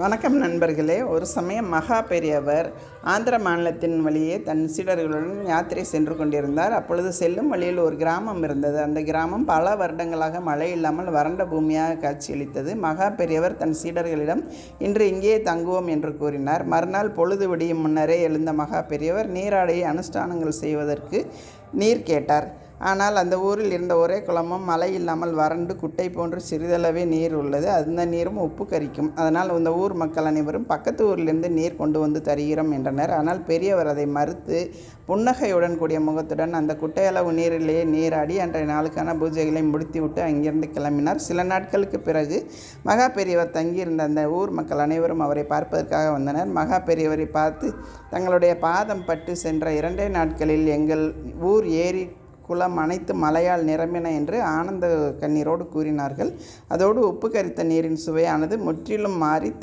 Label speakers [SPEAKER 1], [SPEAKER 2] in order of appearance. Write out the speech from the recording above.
[SPEAKER 1] வணக்கம் நண்பர்களே. ஒரு சமயம் மகா பெரியவர் ஆந்திர மாநிலத்தின் வழியே தன் சீடர்களுடன் யாத்திரை சென்று கொண்டிருந்தார். அப்பொழுது செல்லும் வழியில் ஒரு கிராமம் இருந்தது. அந்த கிராமம் பல வருடங்களாக மழை இல்லாமல் வறண்ட பூமியாக காட்சியளித்தது. மகா பெரியவர் தன் சீடர்களிடம், இன்று இங்கேயே தங்குவோம் என்று கூறினார். மறுநாள் பொழுது விடியும் முன்னரே எழுந்த மகா பெரியவர் நீராடியை அனுஷ்டானங்கள் செய்வதற்கு நீர் கேட்டார். ஆனால் அந்த ஊரில் இருந்த ஒரே குளமும் மழை இல்லாமல் வறண்டு குட்டை போன்று சிறிதளவே நீர் உள்ளது. அந்த நீரும் உப்பு கரிக்கும். அதனால் அந்த ஊர் மக்கள் அனைவரும் பக்கத்து ஊரிலிருந்து நீர் கொண்டு வந்து தருகிறோம் என்றனர். ஆனால் பெரியவர் அதை மறுத்து புன்னகையுடன் கூடிய முகத்துடன் அந்த குட்டையளவு நீரிலேயே நீராடி அன்றைய நாளுக்கான பூஜைகளை முடித்துவிட்டு அங்கிருந்து கிளம்பினார். சில நாட்களுக்கு பிறகு மகா பெரியவர் தங்கியிருந்த அந்த ஊர் மக்கள் அனைவரும் அவரை பார்ப்பதற்காக வந்தனர். மகா பெரியவரை பார்த்து, தங்களுடைய பாதம் பட்டு சென்ற 2 நாட்களில் எங்கள் ஊர் ஏரி குளம் அனைத்து மழையால் நிரம்பின என்று ஆனந்த கண்ணீரோடு கூறினார்கள். அதோடு உப்பு கரித்த நீரின் சுவையானது முற்றிலும் மாறி